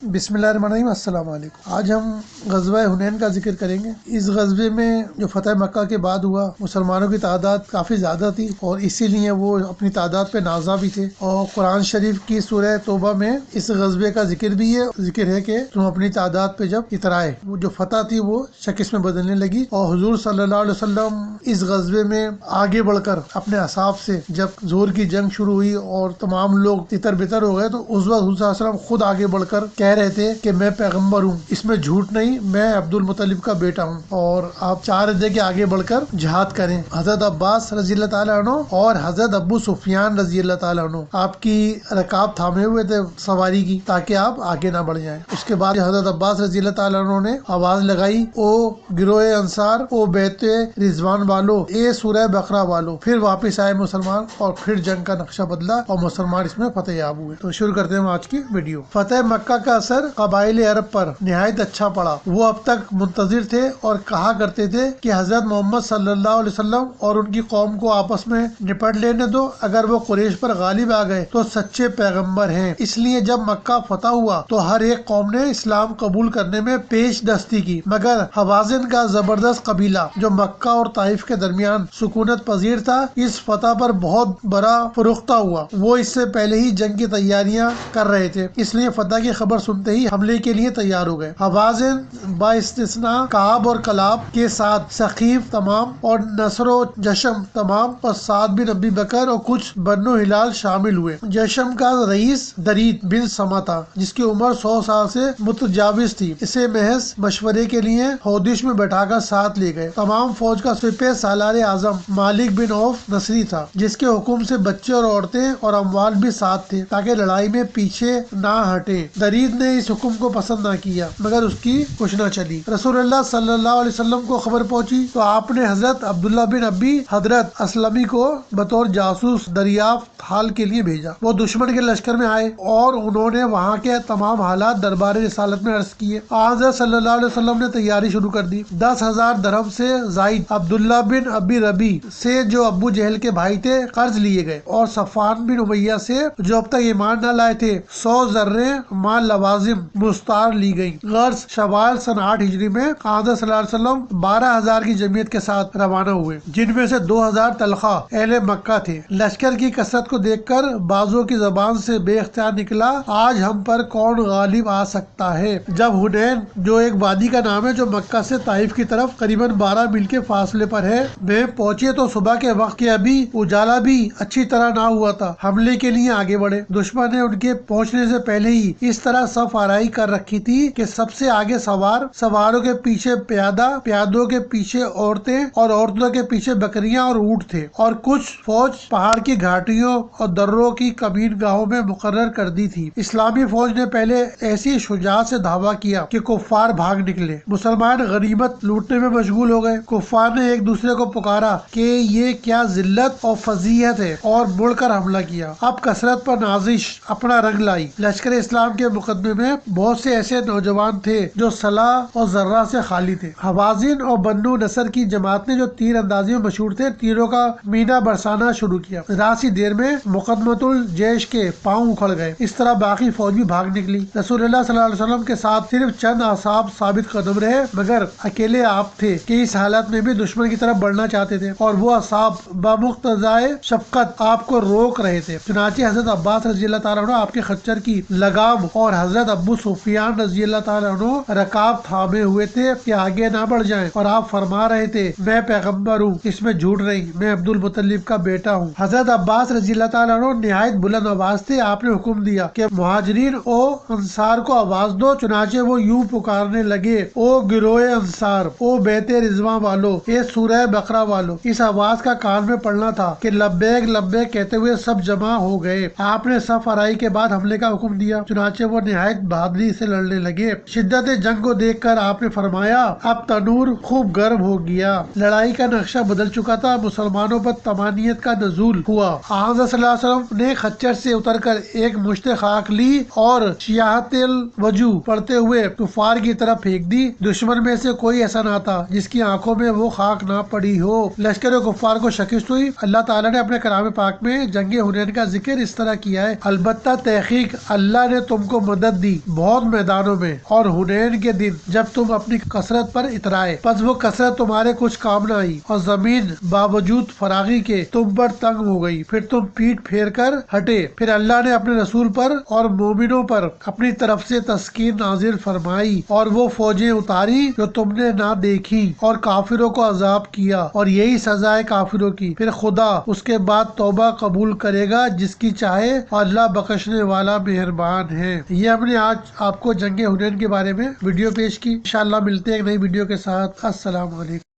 بسم اللہ الرحمن الرحیم۔ السلام علیکم۔ آج ہم غزوہ حنین کا ذکر کریں گے۔ اس غزوے میں جو فتح مکہ کے بعد ہوا، مسلمانوں کی تعداد کافی زیادہ تھی اور اسی لیے وہ اپنی تعداد پہ نازا بھی تھے، اور قرآن شریف کی سورہ توبہ میں اس غزوے کا ذکر بھی ہے۔ ذکر ہے کہ تم اپنی تعداد پہ جب اترائے، وہ جو فتح تھی وہ شکست میں بدلنے لگی، اور حضور صلی اللہ علیہ وسلم اس غزوے میں آگے بڑھ کر اپنے اصحاب سے جب زور کی جنگ شروع ہوئی اور تمام لوگ تتر بتر ہو گئے، تو اس وقت حضور صلی اللہ علیہ وسلم خود آگے بڑھ کر کہہ رہے تھے کہ میں پیغمبر ہوں، اس میں جھوٹ نہیں، میں عبد المطلب کا بیٹا ہوں، اور آپ چاہ رہے تھے کہ آگے بڑھ کر جہاد کریں۔ حضرت عباس رضی اللہ تعالیٰ عنہ اور حضرت ابو سفیان رضی اللہ تعالیٰ عنہ آپ کی رکاب تھامے ہوئے تھے سواری کی، تاکہ آپ آگے نہ بڑھ جائیں۔ اس کے بعد حضرت عباس رضی اللہ تعالیٰ عنہ نے آواز لگائی، او گروہ انصار، او بیت رضوان والو، اے سورہ بقرہ والو۔ پھر واپس آئے مسلمان اور پھر جنگ کا نقشہ بدلا اور مسلمان اس میں فتح یاب ہوئے۔ تو شروع کرتے ہیں آج کی ویڈیو۔ فتح مکہ کا اثر قبائل عرب پر نہایت اچھا پڑا۔ وہ اب تک منتظر تھے اور کہا کرتے تھے کہ حضرت محمد صلی اللہ علیہ وسلم اور ان کی قوم کو آپس میں نپٹ لینے دو، اگر وہ قریش پر غالب آ گئے تو سچے پیغمبر ہیں۔ اس لیے جب مکہ فتح ہوا تو ہر ایک قوم نے اسلام قبول کرنے میں پیش دستی کی، مگر حوازن کا زبردست قبیلہ جو مکہ اور طائف کے درمیان سکونت پذیر تھا، اس فتح پر بہت بڑا فروختہ ہوا۔ وہ اس سے پہلے ہی جنگ کی تیاریاں کر رہے تھے، اس لیے فتح کی خبر سنتے ہی حملے کے لیے تیار ہو گئے۔ حوازن با استثناء کعب اور کلاب کے ساتھ ثقیف تمام اور نصر و جشم تمام اور سعد بن ابی بکر اور کچھ بنو ہلال شامل ہوئے۔ جشم کا رئیس درید بن سما تھا، جس کی عمر 100 سال سے متجاوز تھی۔ اسے محض مشورے کے لیے ہودش میں بٹھا کر ساتھ لے گئے۔ تمام فوج کا سپہ سالار اعظم مالک بن عوف نصری تھا، جس کے حکم سے بچے اور عورتیں اور اموال بھی ساتھ تھے، تاکہ لڑائی میں پیچھے نہ ہٹیں۔ درید نے اس حکم کو پسند نہ کیا، مگر اس کی کچھ نہ چلی۔ رسول اللہ صلی اللہ علیہ وسلم کو خبر پہنچی تو آپ نے حضرت عبداللہ بن ابی حضرت اسلمی کو بطور جاسوس دریافت حال کے لیے بھیجا۔ وہ دشمن کے لشکر میں آئے اور انہوں نے وہاں کے تمام حالات دربار رسالت میں عرض کیے۔ حضرت صلی اللہ علیہ وسلم نے تیاری شروع کر دی۔ 10,000 درہم سے زائد عبداللہ بن ابی ربی سے، جو ابو جہل کے بھائی تھے، قرض لیے گئے، اور صفوان بن امیہ سے، جو اب تک ایمان نہ لائے تھے، 100 زریں مال لوازم مستعار لی گئی۔ غرض شوال سن 8 ہجری میں حضرت صلی اللہ علیہ وسلم 12,000 کی جمعیت کے ساتھ روانہ ہوئے، جن میں سے 2,000 طلحہ اہل مکہ تھے۔ لشکر کی کثرت کو دیکھ کر بعضوں کی زبان سے بے اختیار نکلا، آج ہم پر کون غالب آ سکتا ہے۔ جب حنین، جو ایک وادی کا نام ہے جو مکہ سے طائف کی طرف قریباً 12 میل کے فاصلے پر ہے، میں پہنچے تو صبح کے وقت کے ابھی اجالا بھی اچھی طرح نہ ہوا تھا۔ حملے کے لیے آگے بڑھے۔ دشمن نے ان کے پہنچنے سے پہلے ہی اس طرح صف آرائی کر رکھی تھی کہ سب سے آگے سوار، سواروں کے پیچھے پیادہ، پیادوں کے پیچھے عورتیں اور عورتوں کے پیچھے بکریاں اور اونٹ تھے، اور کچھ فوج پہاڑ کی گھاٹیوں اور دروں کی کمین گاہوں میں مقرر کر دی تھی۔ اسلامی فوج نے پہلے ایسی شجاعت سے دھاوا کیا کہ کفار بھاگ نکلے۔ مسلمان غنیمت لوٹنے میں مشغول ہو گئے۔ کفار نے ایک دوسرے کو پکارا کہ یہ کیا ذلت اور فضیحت ہے، اور مڑ کر حملہ کیا۔ اب کثرت پر نازش اپنا رنگ لائی۔ لشکر اسلام کے مقدمے میں بہت سے ایسے نوجوان تھے جو صلاح اور ذرہ سے خالی تھے۔ حوازن اور بنو نصر کی جماعت نے، جو تیر اندازی میں مشہور تھے، تیروں کا مینا برسانا شروع کیا۔ راسی دیر میں مقدمۃ الجیش کے پاؤں اکھڑ گئے۔ اس طرح باقی فوج بھی بھاگ نکلی۔ رسول اللہ صلی اللہ علیہ وسلم کے ساتھ صرف چند اصحاب ثابت قدم رہے، مگر اکیلے آپ تھے کہ اس حالت میں بھی دشمن کی طرف بڑھنا چاہتے تھے، اور وہ اصحاب بمقتضائے شفقت آپ کو روک رہے تھے۔ چنانچہ حضرت عباس رضی اللہ تعالیٰ عنہ آپ کے خچر کی لگام اور حضرت ابو سفیان رضی اللہ تعالیٰ عنہ رکاب تھامے ہوئے تھے کہ آگے نہ بڑھ جائیں، اور آپ فرما رہے تھے، میں پیغمبر ہوں، اس میں جھوٹ نہیں، میں عبد المطلب کا بیٹا ہوں۔ حضرت عباس رضی اللہ تعالیٰ عنہ نہایت بلند آواز تھے۔ آپ نے حکم دیا کہ مہاجرین او انصار کو آواز دو۔ چنانچہ وہ یوں پکارنے لگے، او گروہ انصار، او بیت رضوان والو، اے سورہ بقرہ والو۔ اس آواز کا کان میں پڑنا تھا کہ لبیک لبیک کہتے ہوئے سب جمع ہو گئے۔ آپ نے صف آرائی کے بعد حملے کا حکم دیا، چنانچہ وہ نہایت بہادری سے لڑنے لگے۔ شدت جنگ کو دیکھ کر آپ نے فرمایا، اب تنور خوب گرم ہو گیا۔ لڑائی کا نقشہ بدل چکا تھا۔ مسلمانوں پر طمانینت کا نزول ہوا۔ حضرت صلی اللہ علیہ وسلم نے خچر سے اتر کر ایک مشت خاک لی اور شیاحت الوجوہ پڑھتے ہوئے کفار کی طرف پھینک دی۔ دشمن میں سے کوئی ایسا نہ تھا جس کی آنکھوں میں وہ خاک نہ پڑی ہو۔ لشکر کفار کو شکست ہوئی۔ اللہ تعالیٰ نے اپنے کلام پاک میں جنگ حنین کا ذکر اس طرح کیا ہے، البتہ تحقیق اللہ نے تم کو مدد مدد دی بہت میدانوں میں، اور حنین کے دن جب تم اپنی کثرت پر اترائے، پس وہ کثرت تمہارے کچھ کام نہ آئی، اور زمین باوجود فراغی کے تم پر تنگ ہو گئی، پھر تم پیٹ پھیر کر ہٹے۔ پھر اللہ نے اپنے رسول پر اور مومنوں پر اپنی طرف سے تسکین نازل فرمائی، اور وہ فوجیں اتاری جو تم نے نہ دیکھی، اور کافروں کو عذاب کیا، اور یہی سزا ہے کافروں کی۔ پھر خدا اس کے بعد توبہ قبول کرے گا جس کی چاہے، اور اللہ بخشنے والا مہربان ہے۔ یہ ہم نے آج آپ کو جنگ حنین کے بارے میں ویڈیو پیش کی۔ انشاءاللہ ملتے ہیں ایک نئی ویڈیو کے ساتھ۔ السلام علیکم۔